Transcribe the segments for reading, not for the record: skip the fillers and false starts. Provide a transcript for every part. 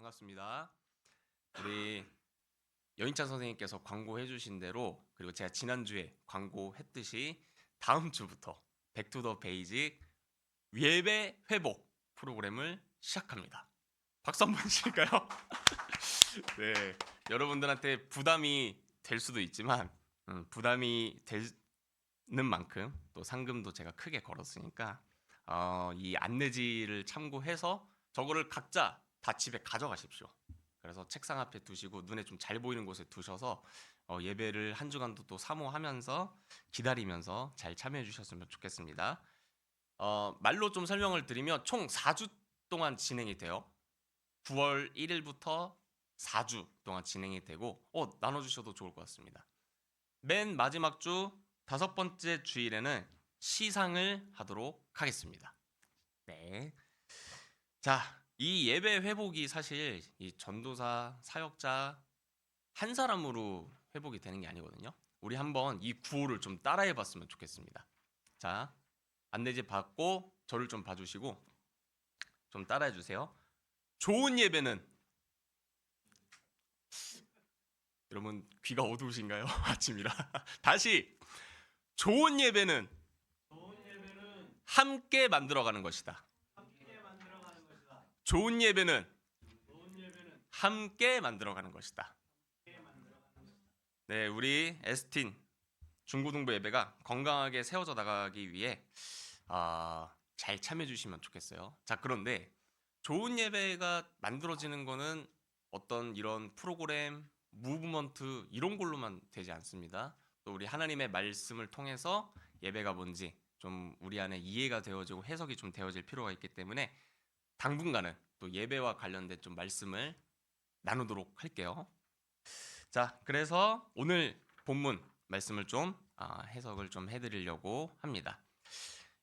반갑습니다. 우리 여인찬 선생님께서 광고해 주신 대로 그리고 제가 지난주에 광고했듯이 다음 주부터 백투더 베이직 예배 회복 프로그램을 시작합니다. 박수 한번 칠까요? 네, 여러분들한테 부담이 될 수도 있지만 부담이 되는 만큼 또 상금도 제가 크게 걸었으니까 이 안내지를 참고해서 저거를 각자 다 집에 가져가십시오. 그래서 책상 앞에 두시고 눈에 좀 잘 보이는 곳에 두셔서 예배를 한 주간도 또 사모하면서 기다리면서 잘 참여해 주셨으면 좋겠습니다. 말로 좀 설명을 드리면 총 4주 동안 진행이 돼요. 9월 1일부터 4주 동안 진행이 되고 나눠주셔도 좋을 것 같습니다. 맨 마지막 주 5번째 주일에는 시상을 하도록 하겠습니다. 네. 자, 이 예배 회복이 사실 이 전도사, 사역자 한 사람으로 회복이 되는 게 아니거든요. 우리 한번 이 구호를 좀 따라해 봤으면 좋겠습니다. 자, 안내지 받고 저를 좀 봐주시고 좀 따라해 주세요. 좋은 예배는 여러분 귀가 어두우신가요? 아침이라. 다시 좋은 예배는 함께 만들어가는 것이다. 좋은 예배는 함께 만들어가는 것이다. 네, 우리 에스틴 중고등부 예배가 건강하게 세워져 나가기 위해 잘 참여해 주시면 좋겠어요. 자, 그런데 좋은 예배가 만들어지는 거는 어떤 이런 프로그램, 무브먼트 이런 걸로만 되지 않습니다. 또 우리 하나님의 말씀을 통해서 예배가 뭔지 좀 우리 안에 이해가 되어지고 해석이 좀 되어질 필요가 있기 때문에 당분간은 또 예배와 관련된 좀 말씀을 나누도록 할게요. 자, 그래서 오늘 본문 말씀을 좀 해석을 좀 해드리려고 합니다.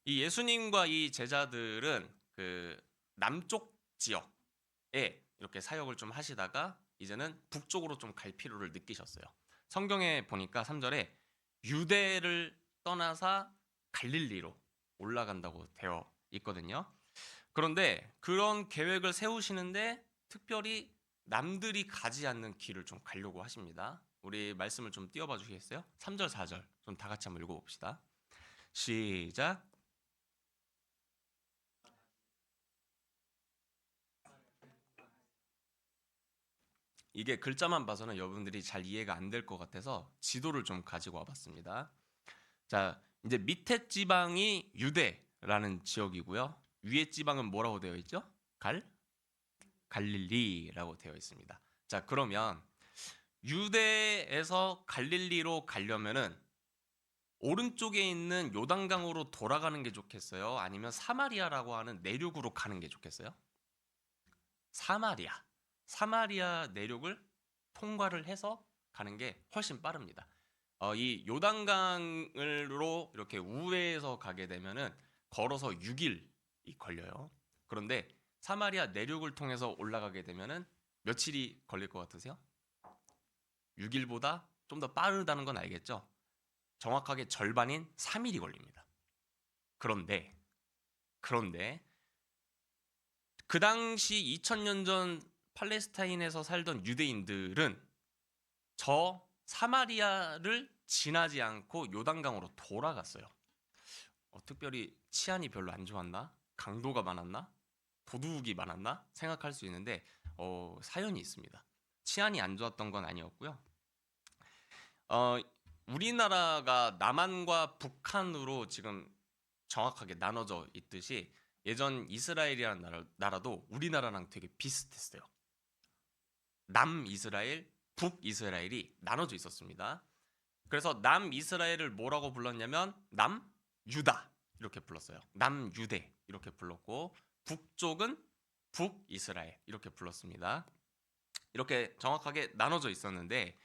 이 예수님과 이 제자들은 그 남쪽 지역에 이렇게 사역을 좀 하시다가 이제는 북쪽으로 좀 갈 필요를 느끼셨어요. 성경에 보니까 3절에 유대를 떠나서 갈릴리로 올라간다고 되어 있거든요. 그런데 그런 계획을 세우시는데 특별히 남들이 가지 않는 길을 좀 가려고 하십니다. 우리 말씀을 좀 띄워봐 주시겠어요? 3절, 4절 좀 다 같이 한번 읽어봅시다. 시작. 이게 글자만 봐서는 여러분들이 잘 이해가 안 될 것 같아서 지도를 좀 가지고 와봤습니다. 자, 이제 밑에 지방이 유대라는 지역이고요. 위에 지방은 뭐라고 되어 있죠? 갈릴리라고 되어 있습니다. 자, 그러면 유대에서 갈릴리로 가려면은 오른쪽에 있는 요단강으로 돌아가는 게 좋겠어요? 아니면 사마리아라고 하는 내륙으로 가는 게 좋겠어요? 사마리아. 사마리아 내륙을 통과를 해서 가는 게 훨씬 빠릅니다. 이 요단강으로 이렇게 우회해서 가게 되면은 걸어서 6일이 걸려요. 그런데 사마리아 내륙을 통해서 올라가게 되면은 며칠이 걸릴 것 같으세요? 6일보다 좀 더 빠르다는 건 알겠죠? 정확하게 절반인 3일이 걸립니다. 그런데 그 당시 2000년 전 팔레스타인에서 살던 유대인들은 저 사마리아를 지나지 않고 요단강으로 돌아갔어요. 특별히 치안이 별로 안 좋았나? 강도가 많았나? 도둑이 많았나? 생각할 수 있는데 사연이 있습니다. 치안이 안 좋았던 건 아니었고요. 어, 우리나라가 남한과 북한으로 지금 정확하게 나눠져 있듯이 예전 이스라엘이라는 나라도 우리나라랑 되게 비슷했어요. 남이스라엘, 북이스라엘이 나눠져 있었습니다. 그래서 남이스라엘을 뭐라고 불렀냐면 남유다 이렇게 불렀어요. 남유대 이렇게 불렀고 북쪽은 북이스라엘 이렇게 불렀습니다. 이렇게 정확하게 나눠져 있었는데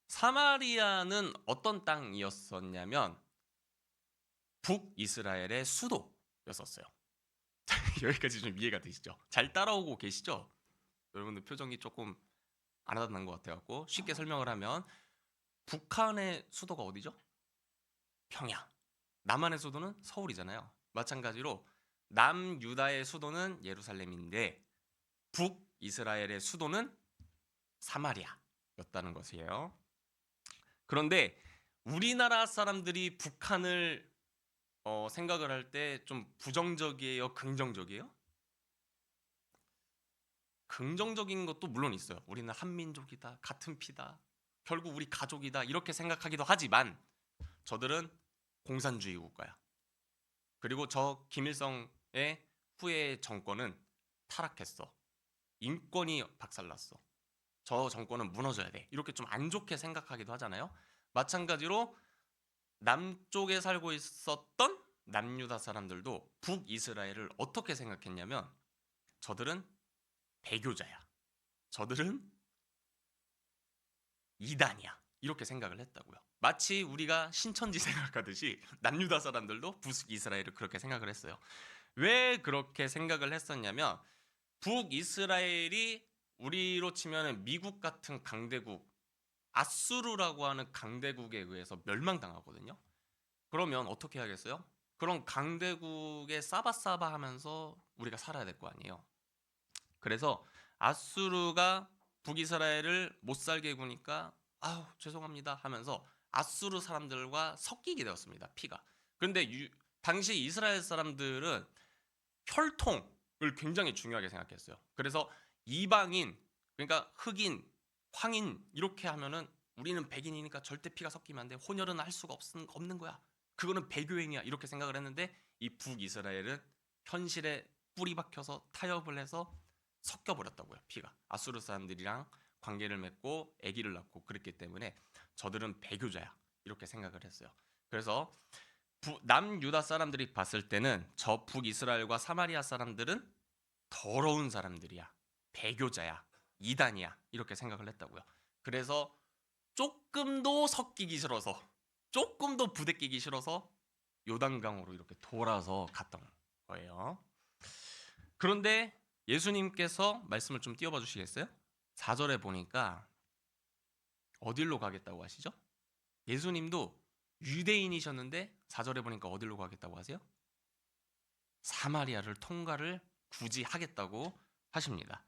사마리아는 어떤 땅이었었냐면 북이스라엘의 수도였었어요. 여기까지 좀 이해가 되시죠? 잘 따라오고 계시죠? 여러분들 표정이 조금 안 와닿는 것 같아갖고 쉽게 설명을 하면 북한의 수도가 어디죠? 평양. 남한의 수도는 서울이잖아요. 마찬가지로 남유다의 수도는 예루살렘인데 이스라엘의 수도는 사마리아였다는 것이에요. 그런데 우리나라 사람들이 북한을 생각을 할 때 좀 부정적이에요, 긍정적이에요? 긍정적인 것도 물론 있어요. 우리는 한민족이다, 같은 피다, 결국 우리 가족이다 이렇게 생각하기도 하지만 저들은 공산주의 국가야. 그리고 저 김일성의 후에 정권은 타락했어. 인권이 박살났어. 저 정권은 무너져야 돼. 이렇게 좀 안 좋게 생각하기도 하잖아요. 마찬가지로 남쪽에 살고 있었던 남유다 사람들도 북이스라엘을 어떻게 생각했냐면 저들은 배교자야. 저들은 이단이야. 이렇게 생각을 했다고요. 마치 우리가 신천지 생각하듯이 남유다 사람들도 북이스라엘을 그렇게 생각을 했어요. 왜 그렇게 생각을 했었냐면 북이스라엘이 우리로 치면 미국 같은 강대국, 아수르라고 하는 강대국에 의해서 멸망당하거든요. 그러면 어떻게 하겠어요? 그런 강대국에 싸바싸바 하면서 우리가 살아야 될 거 아니에요. 그래서 아수르가 북이스라엘을 못 살게 구니까 아우 죄송합니다 하면서 아수르 사람들과 섞이게 되었습니다. 피가. 그런데 당시 이스라엘 사람들은 혈통을 굉장히 중요하게 생각했어요. 그래서 이방인, 그러니까 흑인, 황인 이렇게 하면은 우리는 백인이니까 절대 피가 섞이면 안 돼. 혼혈은 할 수가 없는 거야. 그거는 배교행위야. 이렇게 생각을 했는데 이 북이스라엘은 현실에 뿌리 박혀서 타협을 해서 섞여 버렸다고요. 피가. 아수르 사람들이랑 관계를 맺고 아기를 낳고 그랬기 때문에 저들은 배교자야. 이렇게 생각을 했어요. 그래서 남유다 사람들이 봤을 때는 저 북이스라엘과 사마리아 사람들은 더러운 사람들이야. 배교자야. 이단이야. 이렇게 생각을 했다고요. 그래서 조금도 섞이기 싫어서 조금도 부대끼기 싫어서 요단강으로 이렇게 돌아서 갔던 거예요. 그런데 예수님께서 말씀을 좀 띄워봐 주시겠어요? 4절에 보니까 어디로 가겠다고 하시죠? 예수님도 유대인이셨는데 4절에 보니까 어디로 가겠다고 하세요? 사마리아를 통과를 굳이 하겠다고 하십니다.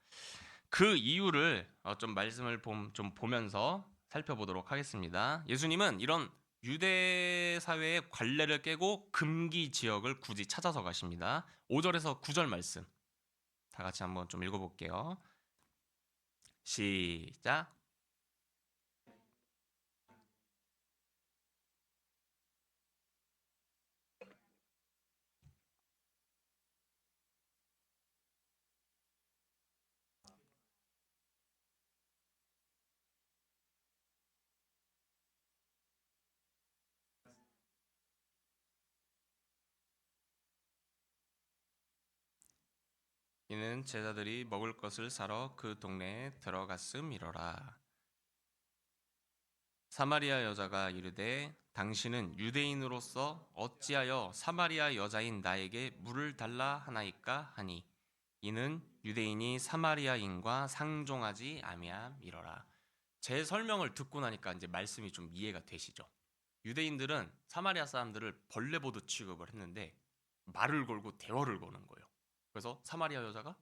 그 이유를 좀 말씀을 좀 보면서 살펴보도록 하겠습니다. 예수님은 이런 유대 사회의 관례를 깨고 금기 지역을 굳이 찾아서 가십니다. 5절에서 9절 말씀 다 같이 한번 좀 읽어볼게요. 시작. 이는 제자들이 먹을 것을 사러 그 동네에 들어갔음이로라. 사마리아 여자가 이르되 당신은 유대인으로서 어찌하여 사마리아 여자인 나에게 물을 달라 하나이까 하니 이는 유대인이 사마리아인과 상종하지 아니함이로라. 제 설명을 듣고 나니까 이제 말씀이 좀 이해가 되시죠? 유대인들은 사마리아 사람들을 벌레 보듯 취급을 했는데 말을 걸고 대화를 거는 거예요. 그래서 사마리아 여자가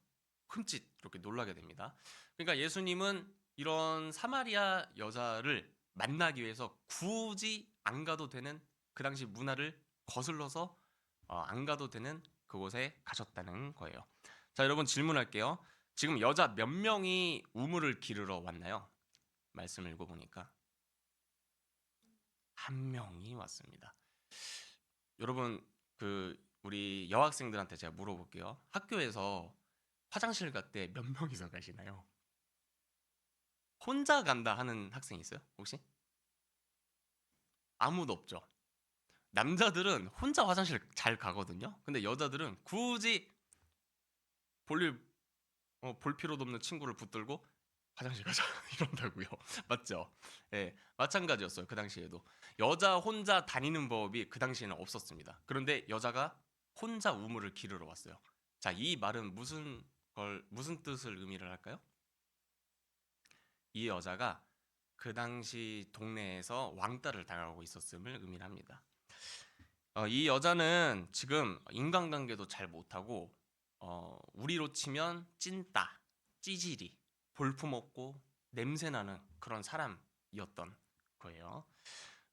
흠칫 이렇게 놀라게 됩니다. 그러니까 예수님은 이런 사마리아 여자를 만나기 위해서 굳이 안 가도 되는 그 당시 문화를 거슬러서 안 가도 되는 그곳에 가셨다는 거예요. 자, 여러분 질문할게요. 지금 여자 몇 명이 우물을 기르러 왔나요? 말씀을 읽어보니까 한 명이 왔습니다. 여러분 우리 여학생들한테 제가 물어볼게요. 학교에서 화장실 갈 때 몇 명이서 가시나요? 혼자 간다 하는 학생 있어요? 혹시? 아무도 없죠. 남자들은 혼자 화장실 잘 가거든요. 근데 여자들은 굳이 볼일 볼 필요도 없는 친구를 붙들고 화장실 가자 이런다고요. 맞죠? 예, 마찬가지였어요. 그 당시에도 여자 혼자 다니는 법이 그 당시에는 없었습니다. 그런데 여자가 혼자 우물을 기르러 왔어요. 자, 이 말은 무슨 뜻을 의미를 할까요? 이 여자가 그 당시 동네에서 왕따를 당하고 있었음을 의미합니다. 이 여자는 지금 인간관계도 잘 못하고 우리로 치면 찐따, 찌질이 볼품없고 냄새나는 그런 사람이었던 거예요.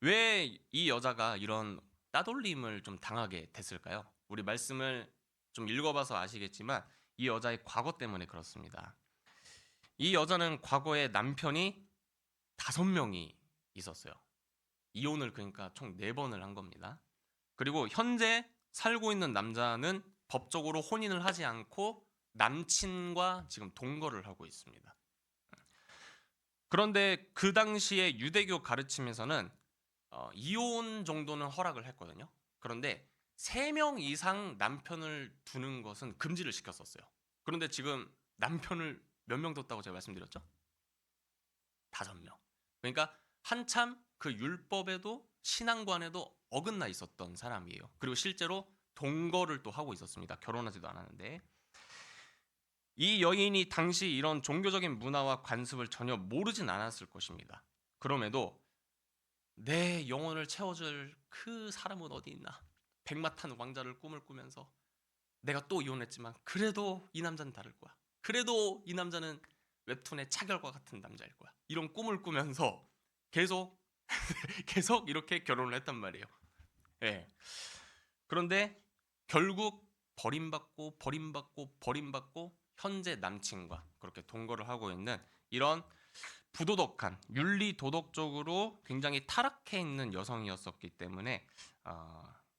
왜 이 여자가 이런 따돌림을 좀 당하게 됐을까요? 우리 말씀을 좀 읽어봐서 아시겠지만 이 여자의 과거 때문에 그렇습니다. 이 여자는 과거에 남편이 5명이 있었어요. 이혼을 그러니까 총 4번을 한 겁니다. 그리고 현재 살고 있는 남자는 법적으로 혼인을 하지 않고 남친과 지금 동거를 하고 있습니다. 그런데 그 당시에 유대교 가르침에서는 이혼 정도는 허락을 했거든요. 그런데 3명 이상 남편을 두는 것은 금지를 시켰었어요. 그런데 지금 남편을 몇 명 뒀다고 제가 말씀드렸죠? 5명. 그러니까 한참 그 율법에도 신앙관에도 어긋나 있었던 사람이에요. 그리고 실제로 동거를 또 하고 있었습니다. 결혼하지도 않았는데. 이 여인이 당시 이런 종교적인 문화와 관습을 전혀 모르진 않았을 것입니다. 그럼에도 내 영혼을 채워줄 그 사람은 어디 있나? 백마탄 왕자를 꿈을 꾸면서 내가 또 이혼했지만 그래도 이 남자는 다를 거야. 그래도 이 남자는 웹툰의 차결과 같은 남자일 거야. 이런 꿈을 꾸면서 계속 계속 이렇게 결혼을 했단 말이에요. 예. 그런데 결국 버림받고 현재 남친과 그렇게 동거를 하고 있는 이런 부도덕한 윤리 도덕적으로 굉장히 타락해 있는 여성이었었기 때문에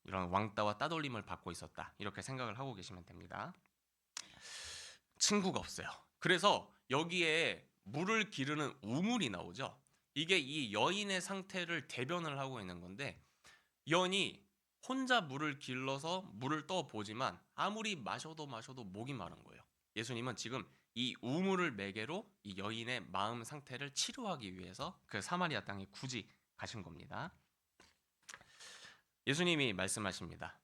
이런 왕따와 따돌림을 받고 있었다 이렇게 생각을 하고 계시면 됩니다. 친구가 없어요. 그래서 여기에 물을 기르는 우물이 나오죠. 이게 이 여인의 상태를 대변을 하고 있는 건데 여인이 혼자 물을 길러서 물을 떠 보지만 아무리 마셔도 목이 마른 거예요. 예수님은 지금 이 우물을 매개로 이 여인의 마음 상태를 치료하기 위해서 그 사마리아 땅에 굳이 가신 겁니다. 예수님이 말씀하십니다.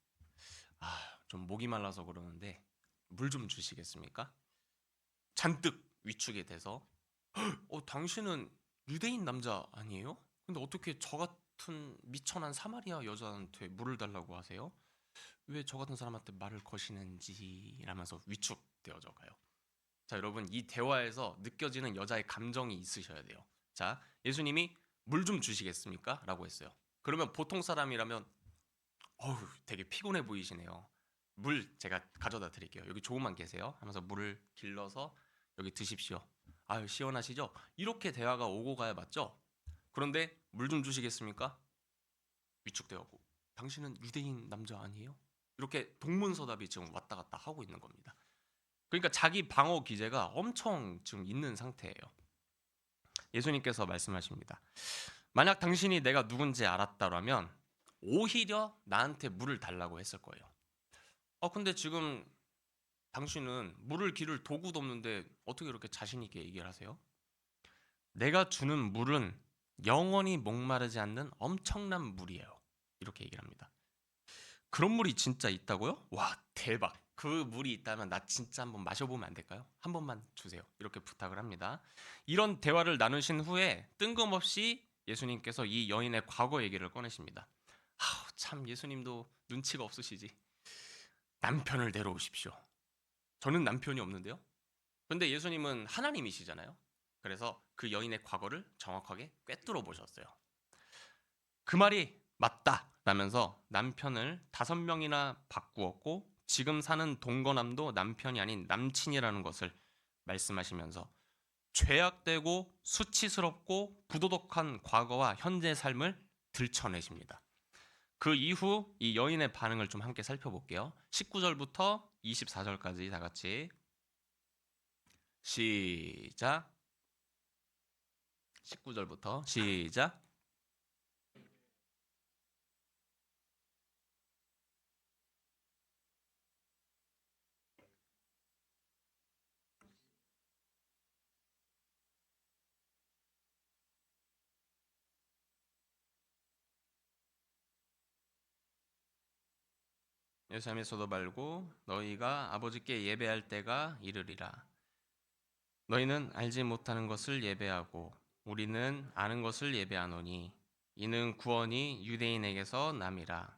좀 목이 말라서 그러는데 물 좀 주시겠습니까? 잔뜩 위축이 돼서 당신은 유대인 남자 아니에요? 근데 어떻게 저 같은 미천한 사마리아 여자한테 물을 달라고 하세요? 왜 저 같은 사람한테 말을 거시는지 라면서 위축되어져 가요. 자, 여러분 이 대화에서 느껴지는 여자의 감정이 있으셔야 돼요. 자, 예수님이 물 좀 주시겠습니까? 라고 했어요. 그러면 보통 사람이라면 되게 피곤해 보이시네요. 물 제가 가져다 드릴게요. 여기 조금만 계세요. 하면서 물을 길러서 여기 드십시오. 아유, 시원하시죠? 이렇게 대화가 오고 가야 맞죠? 그런데 물 좀 주시겠습니까? 위축되었고 당신은 유대인 남자 아니에요? 이렇게 동문서답이 지금 왔다 갔다 하고 있는 겁니다. 그러니까 자기 방어 기제가 엄청 지금 있는 상태예요. 예수님께서 말씀하십니다. 만약 당신이 내가 누군지 알았다라면 오히려 나한테 물을 달라고 했을 거예요. 근데 지금 당신은 물을 기를 도구도 없는데 어떻게 이렇게 자신 있게 얘기를 하세요? 내가 주는 물은 영원히 목마르지 않는 엄청난 물이에요. 이렇게 얘기를 합니다. 그런 물이 진짜 있다고요? 와, 대박. 그 물이 있다면 나 진짜 한번 마셔보면 안 될까요? 한 번만 주세요. 이렇게 부탁을 합니다. 이런 대화를 나누신 후에 뜬금없이 예수님께서 이 여인의 과거 얘기를 꺼내십니다. 참 예수님도 눈치가 없으시지. 남편을 데려오십시오. 저는 남편이 없는데요. 그런데 예수님은 하나님이시잖아요. 그래서 그 여인의 과거를 정확하게 꿰뚫어 보셨어요. 그 말이 맞다 라면서 남편을 5명이나 바꾸었고 지금 사는 동거남도 남편이 아닌 남친이라는 것을 말씀하시면서 죄악되고 수치스럽고 부도덕한 과거와 현재 삶을 들춰내십니다. 그 이후 이 여인의 반응을 좀 함께 살펴볼게요. 19절부터 24절까지 다 같이 시작. 19절부터 시작. 예수님에서도 말고 너희가 아버지께 예배할 때가 이르리라. 너희는 알지 못하는 것을 예배하고 우리는 아는 것을 예배하노니 이는 구원이 유대인에게서 남이라.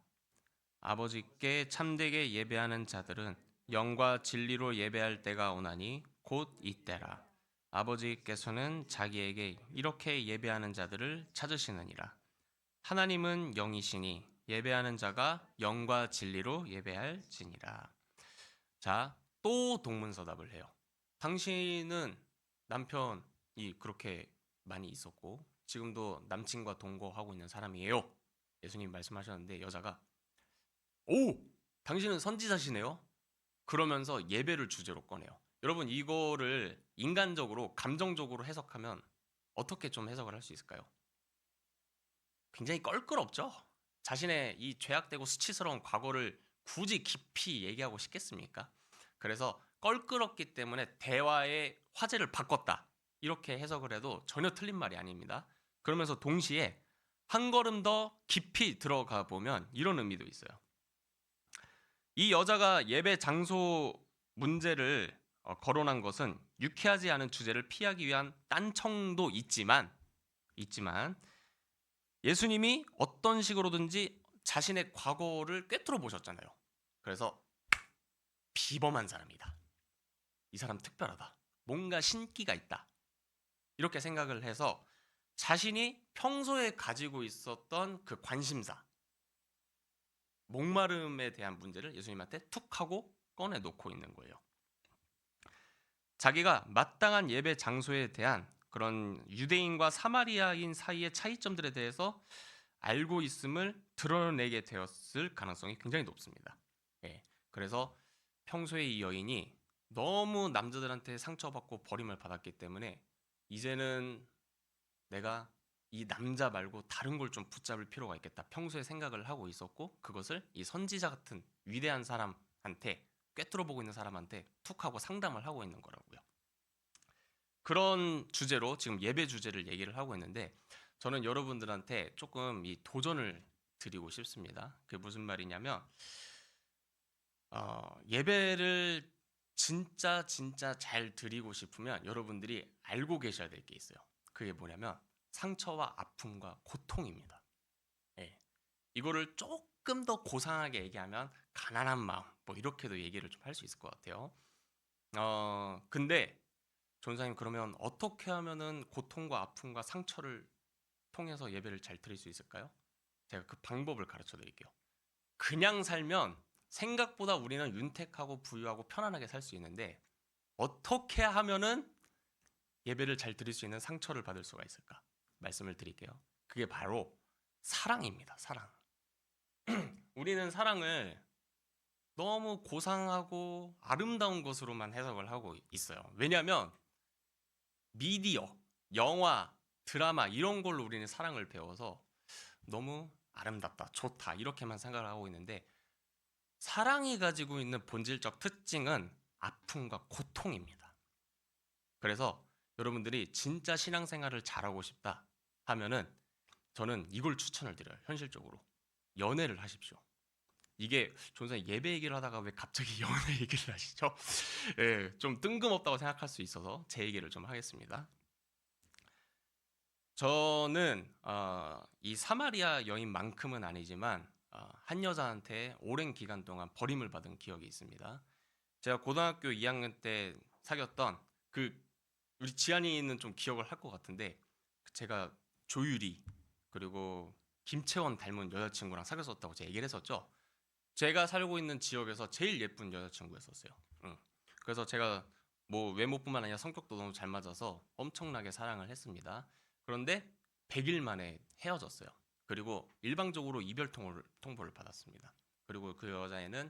아버지께 참되게 예배하는 자들은 영과 진리로 예배할 때가 오나니 곧 이때라. 아버지께서는 자기에게 이렇게 예배하는 자들을 찾으시느니라. 하나님은 영이시니 예배하는 자가 영과 진리로 예배할지니라. 자, 또 동문서답을 해요. 당신은 남편이 그렇게 많이 있었고 지금도 남친과 동거하고 있는 사람이에요. 예수님 말씀하셨는데 여자가 오! 당신은 선지자시네요. 그러면서 예배를 주제로 꺼내요. 여러분 이거를 인간적으로 감정적으로 해석하면 어떻게 좀 해석을 할 수 있을까요? 굉장히 껄끄럽죠. 자신의 이 죄악되고 수치스러운 과거를 굳이 깊이 얘기하고 싶겠습니까? 그래서 껄끄럽기 때문에 대화의 화제를 바꿨다. 이렇게 해석을 해도 전혀 틀린 말이 아닙니다. 그러면서 동시에 한 걸음 더 깊이 들어가 보면 이런 의미도 있어요. 이 여자가 예배 장소 문제를 거론한 것은 유쾌하지 않은 주제를 피하기 위한 딴청도 있지만 예수님이 어떤 식으로든지 자신의 과거를 꿰뚫어 보셨잖아요. 그래서 비범한 사람이다. 이 사람 특별하다. 뭔가 신기가 있다. 이렇게 생각을 해서 자신이 평소에 가지고 있었던 그 관심사, 목마름에 대한 문제를 예수님한테 툭 하고 꺼내놓고 있는 거예요. 자기가 마땅한 예배 장소에 대한 그런 유대인과 사마리아인 사이의 차이점들에 대해서 알고 있음을 드러내게 되었을 가능성이 굉장히 높습니다. 예, 그래서 평소에 이 여인이 너무 남자들한테 상처받고 버림을 받았기 때문에 이제는 내가 이 남자 말고 다른 걸 좀 붙잡을 필요가 있겠다. 평소에 생각을 하고 있었고 그것을 이 선지자 같은 위대한 사람한테 꿰뚫어 보고 있는 사람한테 툭 하고 상담을 하고 있는 거라고요. 그런 주제로 지금 예배 주제를 얘기를 하고 있는데 저는 여러분들한테 조금 이 도전을 드리고 싶습니다. 그게 무슨 말이냐면 예배를 진짜 잘 드리고 싶으면 여러분들이 알고 계셔야 될 게 있어요. 그게 뭐냐면 상처와 아픔과 고통입니다. 예. 이거를 조금 더 고상하게 얘기하면 가난한 마음 뭐 이렇게도 얘기를 좀 할 수 있을 것 같아요. 근데 전사님 그러면 어떻게 하면은 고통과 아픔과 상처를 통해서 예배를 잘 드릴 수 있을까요? 제가 그 방법을 가르쳐 드릴게요. 그냥 살면 생각보다 우리는 윤택하고 부유하고 편안하게 살 수 있는데 어떻게 하면은 예배를 잘 드릴 수 있는 상처를 받을 수가 있을까? 말씀을 드릴게요. 그게 바로 사랑입니다. 사랑. 우리는 사랑을 너무 고상하고 아름다운 것으로만 해석을 하고 있어요. 왜냐하면 미디어, 영화, 드라마 이런 걸로 우리는 사랑을 배워서 너무 아름답다, 좋다 이렇게만 생각을 하고 있는데 사랑이 가지고 있는 본질적 특징은 아픔과 고통입니다. 그래서 여러분들이 진짜 신앙생활을 잘하고 싶다 하면은 저는 이걸 추천을 드려요. 현실적으로 연애를 하십시오. 이게 존사 예배 얘기를 하다가 왜 갑자기 연애 얘기를 하시죠? 예, 좀 뜬금없다고 생각할 수 있어서 제 얘기를 좀 하겠습니다. 저는 이 사마리아 여인만큼은 아니지만 한 여자한테 오랜 기간 동안 버림을 받은 기억이 있습니다. 제가 고등학교 2학년 때 사귀었던 그 우리 지한이는 좀 기억을 할 것 같은데 제가 조유리 그리고 김채원 닮은 여자친구랑 사귀었었다고 제가 얘기를 했었죠. 제가 살고 있는 지역에서 제일 예쁜 여자친구였었어요. 응. 그래서 제가 뭐 외모뿐만 아니라 성격도 너무 잘 맞아서 엄청나게 사랑을 했습니다. 그런데 100일 만에 헤어졌어요. 그리고 일방적으로 이별 통보를 받았습니다. 그리고 그 여자애는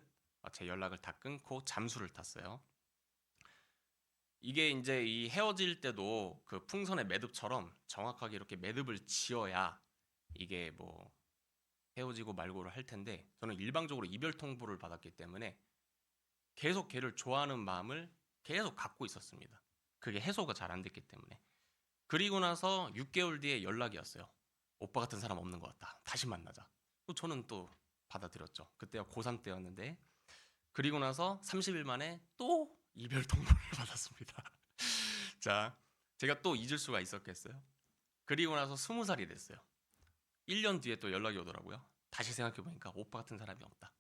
제 연락을 다 끊고 잠수를 탔어요. 이게 이제 이 헤어질 때도 그 풍선의 매듭처럼 정확하게 이렇게 매듭을 지어야 이게 뭐 헤어지고 말고를 할 텐데 저는 일방적으로 이별 통보를 받았기 때문에 계속 걔를 좋아하는 마음을 계속 갖고 있었습니다. 그게 해소가 잘 안 됐기 때문에. 그리고 나서 6개월 뒤에 연락이 왔어요. 오빠 같은 사람 없는 것 같다. 다시 만나자. 저는 또 받아들였죠. 그때가 고3 때였는데 그리고 나서 30일 만에 또 이별 통보를 받았습니다. 자, 제가 또 잊을 수가 있었겠어요? 그리고 나서 20살이 됐어요. 1년 뒤에 또 연락이 오더라고요. 다시 생각해보니까 오빠 같은 사람이 없다.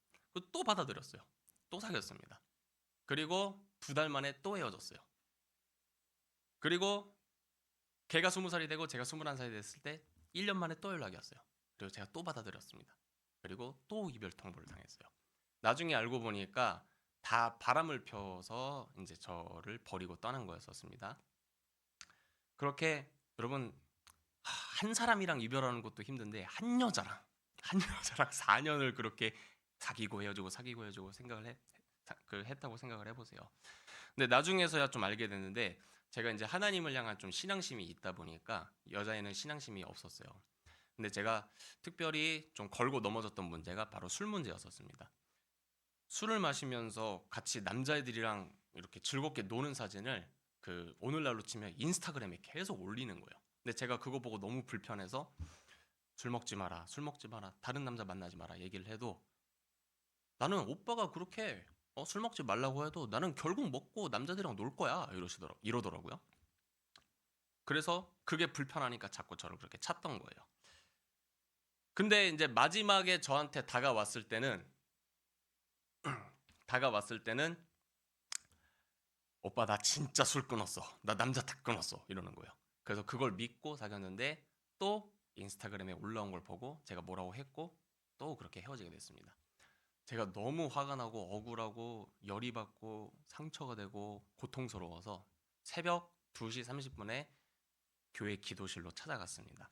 또 받아들였어요. 또 사귀었습니다. 그리고 2달 만에 또 헤어졌어요. 그리고 걔가 20살이 되고 제가 21살이 됐을 때 1년 만에 또 연락이 왔어요. 그리고 제가 또 받아들였습니다. 그리고 또 이별 통보를 당했어요. 나중에 알고 보니까 다 바람을 펴서 이제 저를 버리고 떠난 거였었습니다. 그렇게 여러분, 한 사람이랑 이별하는 것도 힘든데 한 여자랑 4년을 그렇게 사귀고 헤어지고 생각을 했다고 생각을 해보세요. 근데 나중에서야 좀 알게 됐는데, 제가 이제 하나님을 향한 좀 신앙심이 있다 보니까 여자애는 신앙심이 없었어요. 근데 제가 특별히 좀 걸고 넘어졌던 문제가 바로 술 문제였었습니다. 술을 마시면서 같이 남자애들이랑 이렇게 즐겁게 노는 사진을 오늘날로 치면 인스타그램에 계속 올리는 거예요. 근데 제가 그거 보고 너무 불편해서 술 먹지 마라, 술 먹지 마라, 다른 남자 만나지 마라 얘기를 해도, 나는 오빠가 그렇게 술 먹지 말라고 해도 나는 결국 먹고 남자들이랑 놀 거야 이러더라고요. 그래서 그게 불편하니까 자꾸 저를 그렇게 찾던 거예요. 근데 이제 마지막에 저한테 다가왔을 때는 오빠 나 진짜 술 끊었어, 나 남자 다 끊었어 이러는 거예요. 그래서 그걸 믿고 사귀었는데 또 인스타그램에 올라온 걸 보고 제가 뭐라고 했고 또 그렇게 헤어지게 됐습니다. 제가 너무 화가 나고 억울하고 열이 받고 상처가 되고 고통스러워서 새벽 2시 30분에 교회 기도실로 찾아갔습니다.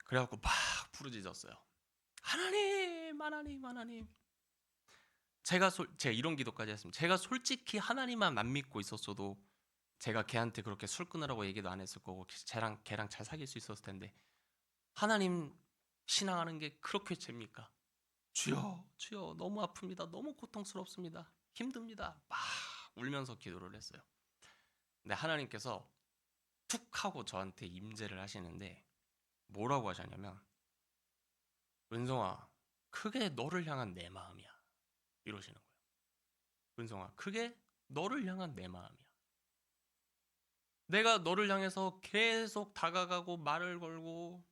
그래갖고 막 부르짖었어요. 하나님, 하나님, 하나님. 제가 이런 기도까지 했습니다. 제가 솔직히 하나님만 안 믿고 있었어도 제가 걔한테 그렇게 술 끊으라고 얘기도 안 했을 거고 걔랑 잘 사귈 수 있었을 텐데, 하나님 신앙하는 게 그렇게 죄입니까? 주여, 주여, 너무 아픕니다. 너무 고통스럽습니다. 힘듭니다. 막 울면서 기도를 했어요. 근데 하나님께서 툭 하고 저한테 임재를 하시는데 뭐라고 하셨냐면, 은성아, 그게 너를 향한 내 마음이야 이러시는 거예요. 은성아, 그게 너를 향한 내 마음이야. 내가 너를 향해서 계속 다가가고 말을 걸고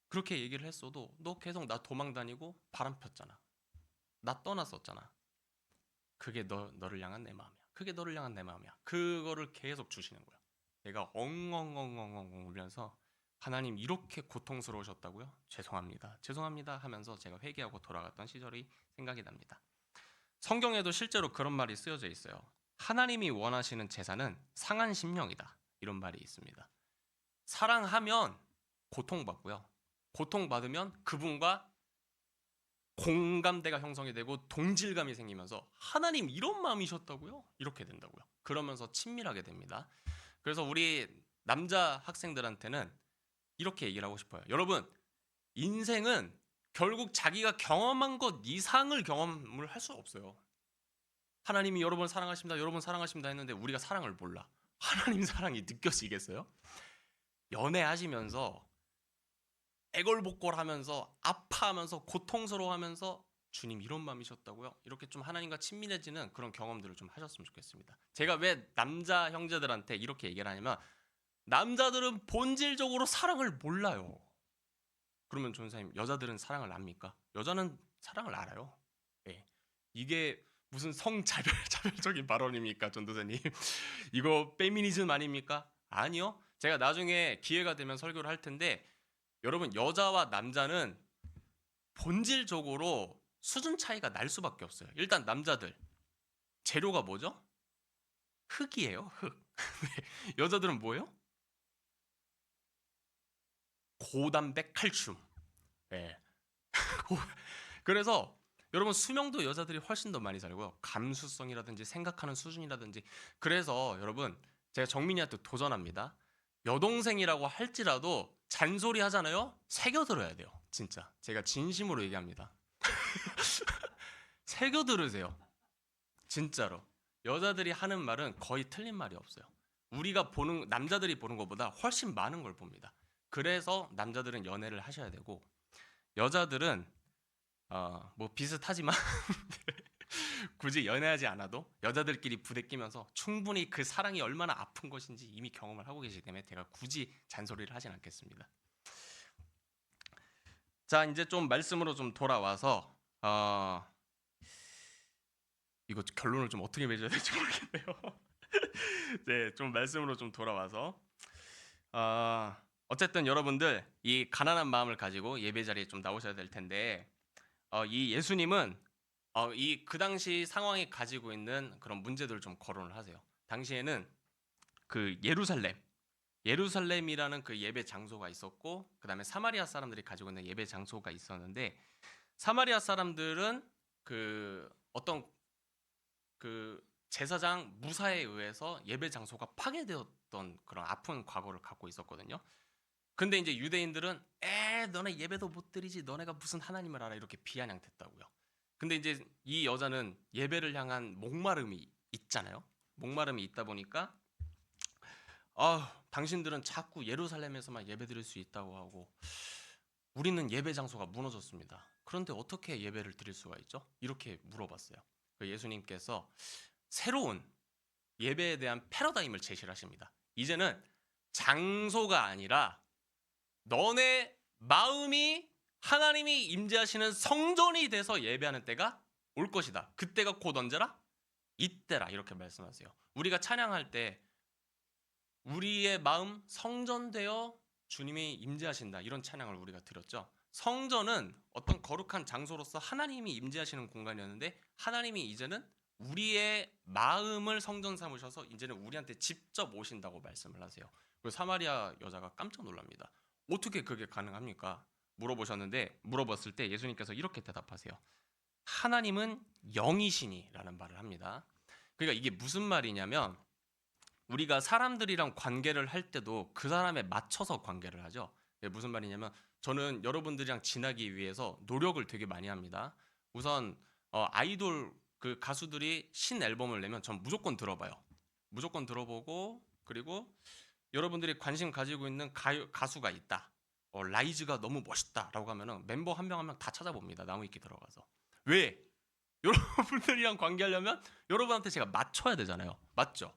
그렇게 얘기를 했어도 너 계속 나 도망 다니고 바람 폈잖아. 나 떠났었잖아. 그게 너를 향한 내 마음이야. 그게 너를 향한 내 마음이야. 그거를 계속 주시는 거야. 내가 엉엉엉엉엉 울면서, 하나님 이렇게 고통스러우셨다고요? 죄송합니다. 죄송합니다 하면서 제가 회개하고 돌아갔던 시절이 생각이 납니다. 성경에도 실제로 그런 말이 쓰여져 있어요. 하나님이 원하시는 제사는 상한 심령이다. 이런 말이 있습니다. 사랑하면 고통받고요. 고통받으면 그분과 공감대가 형성이 되고 동질감이 생기면서 하나님 이런 마음이셨다고요? 이렇게 된다고요. 그러면서 친밀하게 됩니다. 그래서 우리 남자 학생들한테는 이렇게 얘기를 하고 싶어요. 여러분, 인생은 결국 자기가 경험한 것 이상을 경험을 할 수 없어요. 하나님이 여러분 사랑하십니다, 여러분 사랑하십니다 했는데 우리가 사랑을 몰라. 하나님 사랑이 느껴지겠어요? 연애하시면서 애걸복걸하면서 아파하면서 고통스러워하면서 주님 이런 마음이셨다고요? 이렇게 좀 하나님과 친밀해지는 그런 경험들을 좀 하셨으면 좋겠습니다. 제가 왜 남자 형제들한테 이렇게 얘기를 하냐면, 남자들은 본질적으로 사랑을 몰라요. 그러면 전사님, 여자들은 사랑을 압니까? 여자는 사랑을 알아요. 네. 이게 무슨 자별적인 발언입니까, 전도사님? 이거 페미니즘 아닙니까? 아니요. 제가 나중에 기회가 되면 설교를 할 텐데, 여러분, 여자와 남자는 본질적으로 수준 차이가 날 수밖에 없어요. 일단 남자들 재료가 뭐죠? 흙이에요. 흙. 여자들은 뭐예요? 고단백 칼슘. 예. 그래서 여러분, 수명도 여자들이 훨씬 더 많이 살고요. 감수성이라든지 생각하는 수준이라든지. 그래서 여러분, 제가 정민이한테 도전합니다. 여동생이라고 할지라도 잔소리 하잖아요. 새겨 들어야 돼요. 진짜. 제가 진심으로 얘기합니다. 새겨 들으세요. 진짜로. 여자들이 하는 말은 거의 틀린 말이 없어요. 남자들이 보는 것보다 훨씬 많은 걸 봅니다. 그래서 남자들은 연애를 하셔야 되고, 여자들은 뭐 비슷하지만 굳이 연애하지 않아도 여자들끼리 부대끼면서 충분히 그 사랑이 얼마나 아픈 것인지 이미 경험을 하고 계시기 때문에 제가 굳이 잔소리를 하진 않겠습니다. 자, 이제 좀 말씀으로 좀 돌아와서 이거 결론을 좀 어떻게 맺어야 될지 모르겠네요. 네, 좀 말씀으로 좀 돌아와서 어쨌든 여러분들 이 가난한 마음을 가지고 예배 자리에 좀 나오셔야 될 텐데 이 예수님은 이 그 당시 상황이 가지고 있는 그런 문제들을 좀 거론을 하세요. 당시에는 그 예루살렘이라는 그 예배 장소가 있었고 그다음에 사마리아 사람들이 가지고 있는 예배 장소가 있었는데 사마리아 사람들은 그 어떤 그 제사장 무사에 의해서 예배 장소가 파괴되었던 그런 아픈 과거를 갖고 있었거든요. 근데 이제 유대인들은 너네 예배도 못 드리지 너네가 무슨 하나님을 알아 이렇게 비아냥댔다고요. 근데 이제 이 여자는 예배를 향한 목마름이 있잖아요. 목마름이 있다 보니까 당신들은 자꾸 예루살렘에서만 예배 드릴 수 있다고 하고 우리는 예배 장소가 무너졌습니다. 그런데 어떻게 예배를 드릴 수가 있죠? 이렇게 물어봤어요. 예수님께서 새로운 예배에 대한 패러다임을 제시를 하십니다. 이제는 장소가 아니라 너네 마음이 하나님이 임재하시는 성전이 돼서 예배하는 때가 올 것이다. 그때가 곧 언제라? 이때라 이렇게 말씀하세요. 우리가 찬양할 때 우리의 마음 성전되어 주님이 임재하신다 이런 찬양을 우리가 드렸죠. 성전은 어떤 거룩한 장소로서 하나님이 임재하시는 공간이었는데 하나님이 이제는 우리의 마음을 성전 삼으셔서 이제는 우리한테 직접 오신다고 말씀을 하세요. 그리고 사마리아 여자가 깜짝 놀랍니다. 어떻게 그게 가능합니까? 물어봤을 때 예수님께서 이렇게 대답하세요. 하나님은 영이시니라는 말을 합니다. 그러니까 이게 무슨 말이냐면 우리가 사람들이랑 관계를 할 때도 그 사람에 맞춰서 관계를 하죠. 무슨 말이냐면 저는 여러분들이랑 지나기 위해서 노력을 되게 많이 합니다. 우선 아이돌 그 가수들이 신 앨범을 내면 전 무조건 들어봐요. 무조건 들어보고 그리고 여러분들이 관심 가지고 있는 가수가 있다. 라이즈가 너무 멋있다라고 하면은 멤버 한 명 한 명 다 찾아봅니다. 나무위키 들어가서. 왜? 여러분들이랑 관계하려면 여러분한테 제가 맞춰야 되잖아요. 맞죠?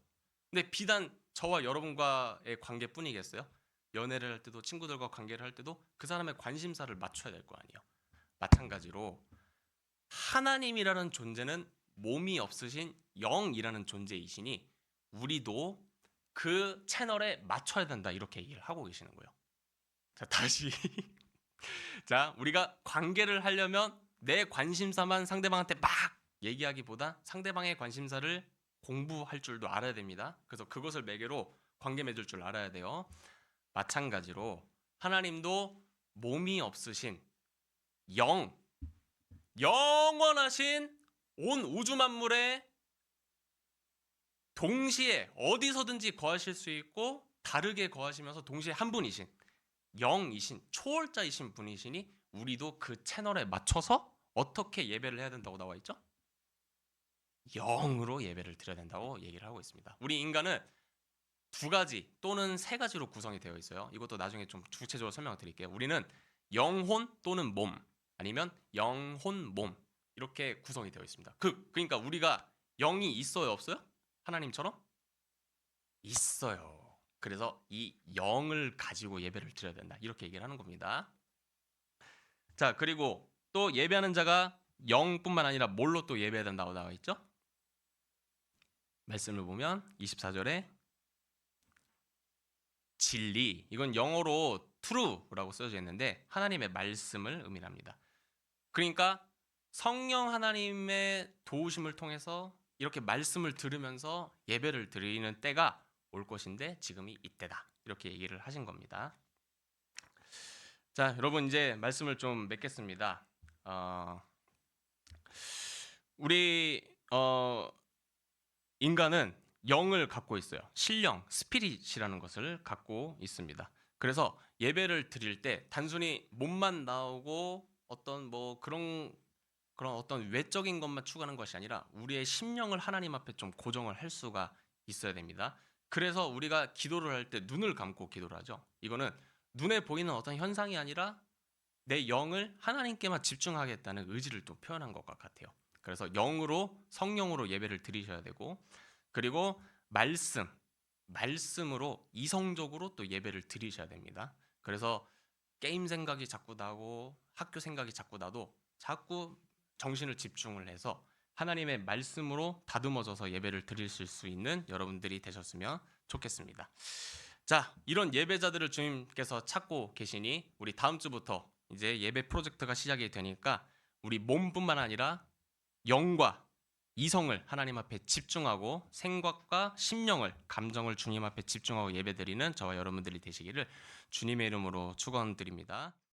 근데 비단 저와 여러분과의 관계뿐이겠어요? 연애를 할 때도 친구들과 관계를 할 때도 그 사람의 관심사를 맞춰야 될 거 아니에요. 마찬가지로 하나님이라는 존재는 몸이 없으신 영이라는 존재이시니 우리도 그 채널에 맞춰야 된다 이렇게 얘기를 하고 계시는 거예요. 자, 다시 자, 우리가 관계를 하려면 내 관심사만 상대방한테 막 얘기하기보다 상대방의 관심사를 공부할 줄도 알아야 됩니다. 그래서 그것을 매개로 관계 맺을 줄 알아야 돼요. 마찬가지로 하나님도 몸이 없으신 영원하신 온 우주 만물에 동시에 어디서든지 거하실 수 있고 다르게 거하시면서 동시에 한 분이신 영이신 초월자이신 분이시니 우리도 그 채널에 맞춰서 어떻게 예배를 해야 된다고 나와 있죠? 영으로 예배를 드려야 된다고 얘기를 하고 있습니다. 우리 인간은 두 가지 또는 세 가지로 구성이 되어 있어요. 이것도 나중에 좀 구체적으로 설명을 드릴게요. 우리는 영혼 또는 몸 아니면 영혼 몸 이렇게 구성이 되어 있습니다. 그러니까 우리가 영이 있어요, 없어요? 하나님처럼 있어요. 그래서 이 영을 가지고 예배를 드려야 된다. 이렇게 얘기를 하는 겁니다. 자, 그리고 또 예배하는 자가 영뿐만 아니라 뭘로 또 예배해야 된다고 나와 있죠? 말씀을 보면 24절에 진리, 이건 영어로 true라고 써져 있는데 하나님의 말씀을 의미합니다. 그러니까 성령 하나님의 도우심을 통해서 이렇게 말씀을 들으면서 예배를 드리는 때가 올 것인데 지금이 이때다. 이렇게 얘기를 하신 겁니다. 자, 여러분 이제 말씀을 좀 맺겠습니다. 우리 인간은 영을 갖고 있어요. 신령, 스피릿이라는 것을 갖고 있습니다. 그래서 예배를 드릴 때 단순히 몸만 나오고 어떤 뭐 그런 어떤 외적인 것만 추구하는 것이 아니라 우리의 심령을 하나님 앞에 좀 고정을 할 수가 있어야 됩니다. 그래서 우리가 기도를 할 때 눈을 감고 기도를 하죠. 이거는 눈에 보이는 어떤 현상이 아니라 내 영을 하나님께만 집중하겠다는 의지를 또 표현한 것 같아요. 그래서 영으로 성령으로 예배를 드리셔야 되고 그리고 말씀으로 이성적으로 또 예배를 드리셔야 됩니다. 그래서 게임 생각이 자꾸 나고 학교 생각이 자꾸 나도 자꾸 정신을 집중을 해서 하나님의 말씀으로 다듬어져서 예배를 드리실 수 있는 여러분들이 되셨으면 좋겠습니다. 자, 이런 예배자들을 주님께서 찾고 계시니 우리 다음 주부터 이제 예배 프로젝트가 시작이 되니까 우리 몸뿐만 아니라 영과 이성을 하나님 앞에 집중하고 생각과 심령을, 감정을 주님 앞에 집중하고 예배드리는 저와 여러분들이 되시기를 주님의 이름으로 축원드립니다.